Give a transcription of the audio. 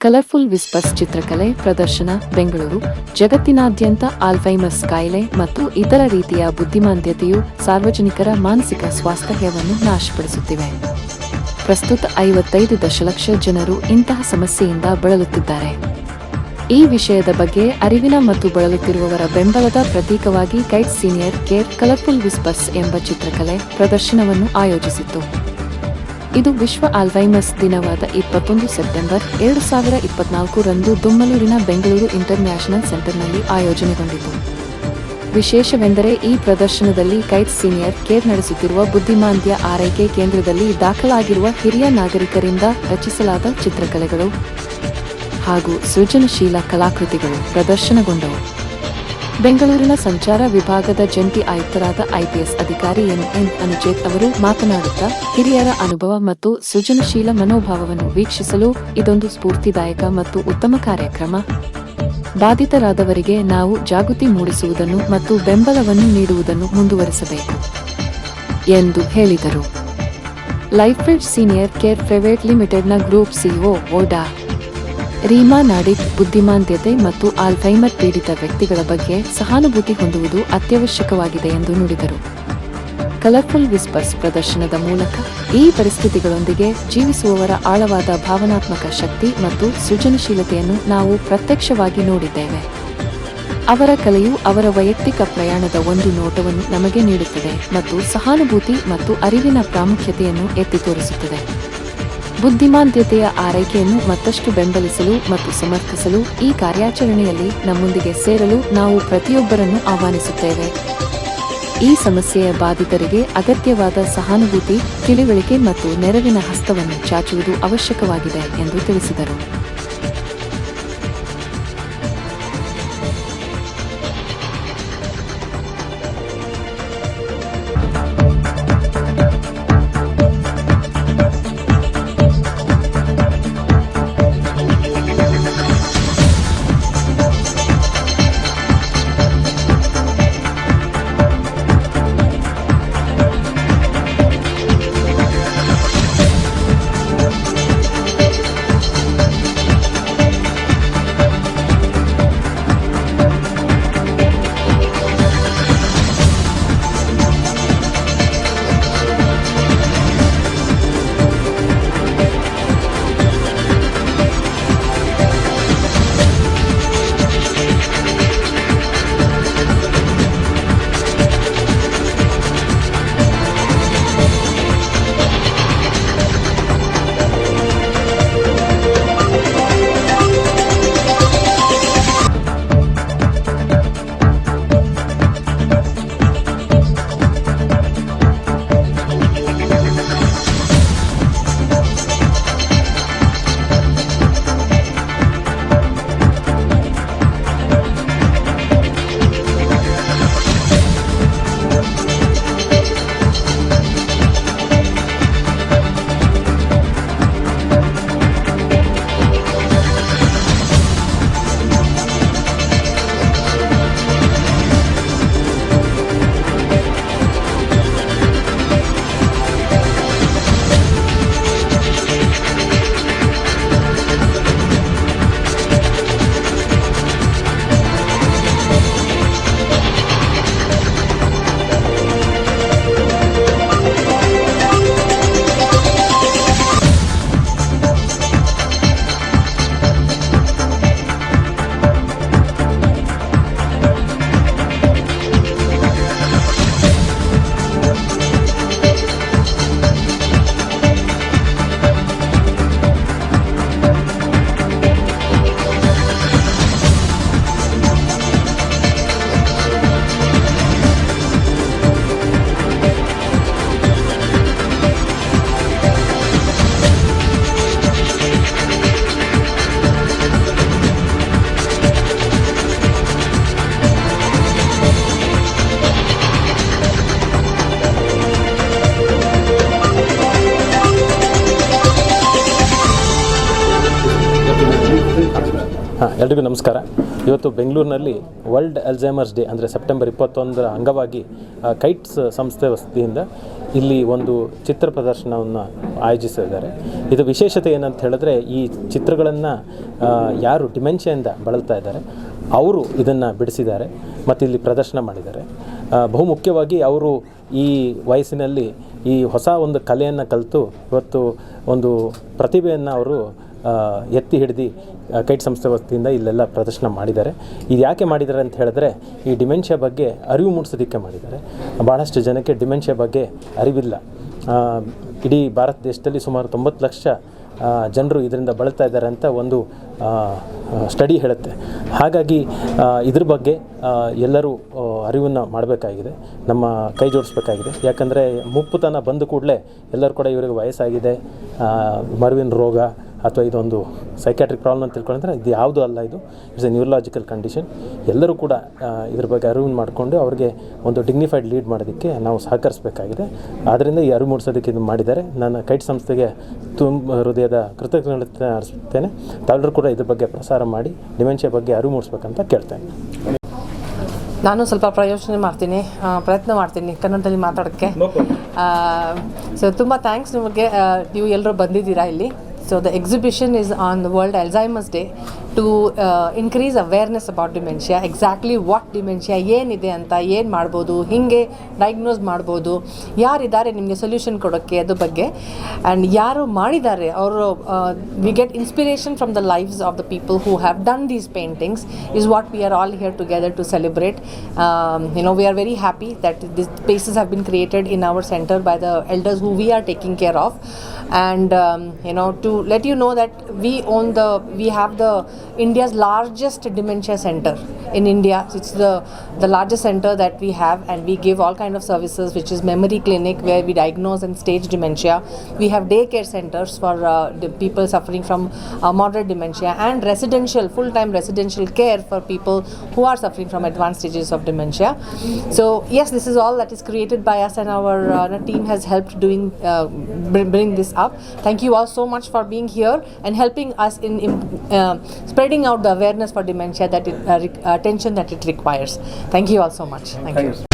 Colourful whispers ಚಿತ್ರಕಲೆ ಪ್ರದರ್ಶನ ಬೆಂಗಳೂರು. ಜಗತ್ತಿನಾದ್ಯಂತ ಆಲ್ಝೈಮರ್ಸ್ ಕಾಯಿಲೆ ಮತ್ತು ಇತರ ರೀತಿಯ ಬುದ್ಧಿಮಾಂದ್ಯತೆಯು ಸಾರ್ವಜನಿಕರ ಮಾನಸಿಕ ಸ್ವಾಸ್ಥ್ಯವನ್ನು ನಾಶಪಡಿಸುತ್ತಿವೆ. ಪ್ರಸ್ತುತ 55 ದಶಲಕ್ಷ ಜನರು ಇಂತಹ ಸಮಸ್ಯೆಯಿಂದ ಬಳಲುತ್ತಿದ್ದಾರೆ. ಈ ವಿಷಯದ ಬಗ್ಗೆ ಅರಿವಿನ ಮತ್ತು ಬಳಲುತ್ತಿರುವವರ ಬೆಂಬಲದ ಪ್ರತೀಕವಾಗಿ kites senior care colourful whispers ಎಂಬ ಚಿತ್ರಕಲೆ ಪ್ರದರ್ಶನವನ್ನು ಆಯೋಜಿಸಿತ್ತು. ಇದು ವಿಶ್ವ ಆಲ್ಝೈಮರ್ಸ್ ದಿನವಾದ 21 ಸೆಪ್ಟೆಂಬರ್ 2024 ರಂದು ದೊಮ್ಮಲೂರಿನ ಬೆಂಗಳೂರು ಇಂಟರ್ನ್ಯಾಷನಲ್ ಸೆಂಟರ್ನಲ್ಲಿ ಆಯೋಜನೆಗೊಂಡಿತು. ವಿಶೇಷವೆಂದರೆ ಈ ಪ್ರದರ್ಶನದಲ್ಲಿ ಕೈಟ್ಸ್ ಸೀನಿಯರ್ ಕೇರ್ ನಡೆಸುತ್ತಿರುವ ಬುದ್ಧಿಮಾಂದ್ಯ ಆರೈಕೆ ಕೇಂದ್ರದಲ್ಲಿ ದಾಖಲಾಗಿರುವ ಹಿರಿಯ ನಾಗರಿಕರಿಂದ ರಚಿಸಲಾದ ಚಿತ್ರಕಲೆಗಳು ಹಾಗೂ ಸೃಜನಶೀಲ ಕಲಾಕೃತಿಗಳು ಪ್ರದರ್ಶನಗೊಂಡವು. ಬೆಂಗಳೂರಿನ ಸಂಚಾರ ವಿಭಾಗದ ಜಂಟಿ ಆಯುಕ್ತರಾದ ಐಪಿಎಸ್ ಅಧಿಕಾರಿ ಎನ್ ಅನುಜೇತ್ ಅವರು ಮಾತನಾಡುತ್ತಾ, ಹಿರಿಯರ ಅನುಭವ ಮತ್ತು ಸೃಜನಶೀಲ ಮನೋಭಾವವನ್ನು ವೀಕ್ಷಿಸಲು ಇದೊಂದು ಸ್ಫೂರ್ತಿದಾಯಕ ಮತ್ತು ಉತ್ತಮ ಕಾರ್ಯಕ್ರಮ. ಬಾಧಿತರಾದವರಿಗೆ ನಾವು ಜಾಗೃತಿ ಮೂಡಿಸುವುದನ್ನು ಮತ್ತು ಬೆಂಬಲವನ್ನು ನೀಡುವುದನ್ನು ಮುಂದುವರಿಸಬೇಕು ಎಂದು ಹೇಳಿದರು. ಲೈಫ್ಬ್ರಿಡ್ಜ್ ಸೀನಿಯರ್ ಕೇರ್ ಪ್ರೈವೇಟ್ ಲಿಮಿಟೆಡ್ನ ಗ್ರೂಪ್ ಸಿಇಒ ಡಾ. ರೀಮಾ ನಾಡಿಗ್ ಬುದ್ಧಿಮಾಂದ್ಯತೆ ಮತ್ತು ಆಲ್ಝೈಮರ್ ಪೀಡಿತ ವ್ಯಕ್ತಿಗಳ ಬಗ್ಗೆ ಸಹಾನುಭೂತಿ ಹೊಂದುವುದು ಅತ್ಯವಶ್ಯಕವಾಗಿದೆ ಎಂದು ನುಡಿದರು. ಕಲರ್ಫುಲ್ ವಿಸ್ಪರ್ಸ್ ಪ್ರದರ್ಶನದ ಮೂಲಕ ಈ ಪರಿಸ್ಥಿತಿಗಳೊಂದಿಗೆ ಜೀವಿಸುವವರ ಆಳವಾದ ಭಾವನಾತ್ಮಕ ಶಕ್ತಿ ಮತ್ತು ಸೃಜನಶೀಲತೆಯನ್ನು ನಾವು ಪ್ರತ್ಯಕ್ಷವಾಗಿ ನೋಡಿದ್ದೇವೆ. ಅವರ ಕಲೆಯು ಅವರ ವೈಯಕ್ತಿಕ ಪ್ರಯಾಣದ ಒಂದು ನೋಟವನ್ನು ನಮಗೆ ನೀಡುತ್ತದೆ ಮತ್ತು ಸಹಾನುಭೂತಿ ಮತ್ತು ಅರಿವಿನ ಪ್ರಾಮುಖ್ಯತೆಯನ್ನು ಎತ್ತಿ ತೋರಿಸುತ್ತದೆ. ಬುದ್ಧಿಮಾಂದ್ಯತೆಯ ಆರೈಕೆಯನ್ನು ಮತ್ತಷ್ಟು ಬೆಂಬಲಿಸಲು ಮತ್ತು ಸಮರ್ಥಿಸಲು ಈ ಕಾರ್ಯಾಚರಣೆಯಲ್ಲಿ ನಮ್ಮೊಂದಿಗೆ ಸೇರಲು ನಾವು ಪ್ರತಿಯೊಬ್ಬರನ್ನು ಆಹ್ವಾನಿಸುತ್ತೇವೆ. ಈ ಸಮಸ್ಯೆಯ ಬಾಧಿತರಿಗೆ ಅಗತ್ಯವಾದ ಸಹಾನುಭೂತಿ, ತಿಳಿವಳಿಕೆ ಮತ್ತು ನೆರವಿನ ಹಸ್ತವನ್ನು ಚಾಚುವುದು ಅವಶ್ಯಕವಾಗಿದೆ ಎಂದು ತಿಳಿಸಿದರು. ಎಲ್ರಿಗೂ ನಮಸ್ಕಾರ. ಇವತ್ತು ಬೆಂಗಳೂರಿನಲ್ಲಿ ವರ್ಲ್ಡ್ ಅಲ್ಝೈಮರ್ಸ್ ಡೇ ಅಂದರೆ ಸೆಪ್ಟೆಂಬರ್ 21 ಅಂಗವಾಗಿ ಕೈಟ್ಸ್ ಸಂಸ್ಥೆ ವತಿಯಿಂದ ಇಲ್ಲಿ ಒಂದು ಚಿತ್ರ ಪ್ರದರ್ಶನವನ್ನು ಆಯೋಜಿಸಿದ್ದಾರೆ. ಇದು ವಿಶೇಷತೆ ಏನಂತ ಹೇಳಿದ್ರೆ, ಈ ಚಿತ್ರಗಳನ್ನು ಯಾರು ಡಿಮೆನ್ಷಿಯಿಂದ ಬಳಲ್ತಾ ಇದ್ದಾರೆ ಅವರು ಇದನ್ನು ಬಿಡಿಸಿದ್ದಾರೆ ಮತ್ತು ಇಲ್ಲಿ ಪ್ರದರ್ಶನ ಮಾಡಿದ್ದಾರೆ. ಬಹುಮುಖ್ಯವಾಗಿ ಅವರು ಈ ವಯಸ್ಸಿನಲ್ಲಿ ಈ ಹೊಸ ಒಂದು ಕಲೆಯನ್ನು ಕಲಿತು ಇವತ್ತು ಒಂದು ಪ್ರತಿಭೆಯನ್ನು ಅವರು ಎತ್ತಿ ಹಿಡಿದು ಕೈಟ್ ಸಂಸ್ಥೆ ವತಿಯಿಂದ ಇಲ್ಲೆಲ್ಲ ಪ್ರದರ್ಶನ ಮಾಡಿದ್ದಾರೆ. ಇದು ಯಾಕೆ ಮಾಡಿದ್ದಾರೆ ಅಂತ ಹೇಳಿದ್ರೆ, ಈ ಡಿಮೆನ್ಷಿಯಾ ಬಗ್ಗೆ ಅರಿವು ಮೂಡಿಸೋದಕ್ಕೆ ಮಾಡಿದ್ದಾರೆ. ಭಾಳಷ್ಟು ಜನಕ್ಕೆ ಡಿಮೆನ್ಷಿಯಾ ಬಗ್ಗೆ ಅರಿವಿಲ್ಲ. ಇಡೀ ಭಾರತ ದೇಶದಲ್ಲಿ ಸುಮಾರು 90 ಲಕ್ಷ ಜನರು ಇದರಿಂದ ಬಳಲ್ತಾ ಇದ್ದಾರೆ ಅಂತ ಒಂದು ಸ್ಟಡಿ ಹೇಳುತ್ತೆ. ಹಾಗಾಗಿ ಇದ್ರ ಬಗ್ಗೆ ಎಲ್ಲರೂ ಅರಿವನ್ನು ಮಾಡಬೇಕಾಗಿದೆ, ನಮ್ಮ ಕೈ ಜೋಡಿಸ್ಬೇಕಾಗಿದೆ. ಯಾಕಂದರೆ ಮುಪ್ಪುತನ ಬಂದ ಕೂಡಲೇ ಎಲ್ಲರೂ ಕೂಡ ಇವರಿಗೆ ವಯಸ್ಸಾಗಿದೆ, ಮರುವಿನ ರೋಗ ಅಥವಾ ಇದೊಂದು ಸೈಕ್ಯಾಟ್ರಿಕ್ ಪ್ರಾಬ್ಲಮ್ ಅಂತ ತಿಳ್ಕೊಂಡ್ರೆ ಇದು ಯಾವುದೂ ಅಲ್ಲ. ಇದು ಇಟ್ಸ್ ಎ ನ್ಯೂರಲಾಜಿಕಲ್ ಕಂಡೀಷನ್. ಎಲ್ಲರೂ ಕೂಡ ಇದ್ರ ಬಗ್ಗೆ ಅರಿವನ್ನು ಮಾಡಿಕೊಂಡು ಅವ್ರಿಗೆ ಒಂದು ಡಿಗ್ನಿಫೈಡ್ ಲೀಡ್ ಮಾಡೋದಕ್ಕೆ ನಾವು ಸಹಕರಿಸಬೇಕಾಗಿದೆ. ಆದ್ದರಿಂದ ಈ ಅರಿವು ಮೂಡಿಸೋದಕ್ಕೆ ಇದು ಮಾಡಿದ್ದಾರೆ. ನಾನು ಕೈಟ್ ಸಂಸ್ಥೆಗೆ ತುಂಬ ಹೃದಯದ ಕೃತಜ್ಞತೆ ಅರ್ಪಿಸ್ತೇನೆ. ತಾವೆಲ್ಲರೂ ಕೂಡ ಇದ್ರ ಬಗ್ಗೆ ಪ್ರಸಾರ ಮಾಡಿ ಡಿಮೆನ್ಷಿಯಾ ಬಗ್ಗೆ ಅರಿವು ಮೂಡಿಸ್ಬೇಕಂತ ಕೇಳ್ತೇನೆ. ನಾನು ಸ್ವಲ್ಪ ಪ್ರಯತ್ನ ಮಾಡ್ತೀನಿ ಕನ್ನಡದಲ್ಲಿ ಮಾತಾಡೋಕ್ಕೆ. ಸೊ ತುಂಬ ಥ್ಯಾಂಕ್ಸ್ ನಿಮಗೆ, ನೀವು ಎಲ್ಲರೂ ಬಂದಿದ್ದೀರಾ ಇಲ್ಲಿ. So the exhibition is on the World Alzheimer's Day to increase awareness about dementia, exactly what dementia ಏನಿದೆ ಅಂತ, ಏನು ಮಾಡ್ಬೋದು, ಹಿಂಗೆ ಡಯಾಗ್ನೋಸ್ ಮಾಡ್ಬೋದು, ಯಾರಿದ್ದಾರೆ ನಿಮಗೆ ಸೊಲ್ಯೂಷನ್ ಕೊಡೋಕ್ಕೆ ಅದ್ರ ಬಗ್ಗೆ, ಆ್ಯಂಡ್ ಯಾರು ಮಾಡಿದ್ದಾರೆ ಅವರು we get inspiration from the lifes of the people who have done these paintings is what we are all here together to celebrate. We are very happy that these spaces have been created in our center by the elders who we are taking care of, and to let you know that we have the India's largest dementia center in India. It's the largest center that we have, and we give all kind of services, which is memory clinic where we diagnose and stage dementia. We have daycare centers for the people suffering from moderate dementia, and full-time residential care for people who are suffering from advanced stages of dementia. So yes, this is all that is created by us, and our team has helped bring this up. Thank you all so much for being here and helping us in spreading out the awareness for dementia, that attention that it requires. Thank you all so much. Thank you.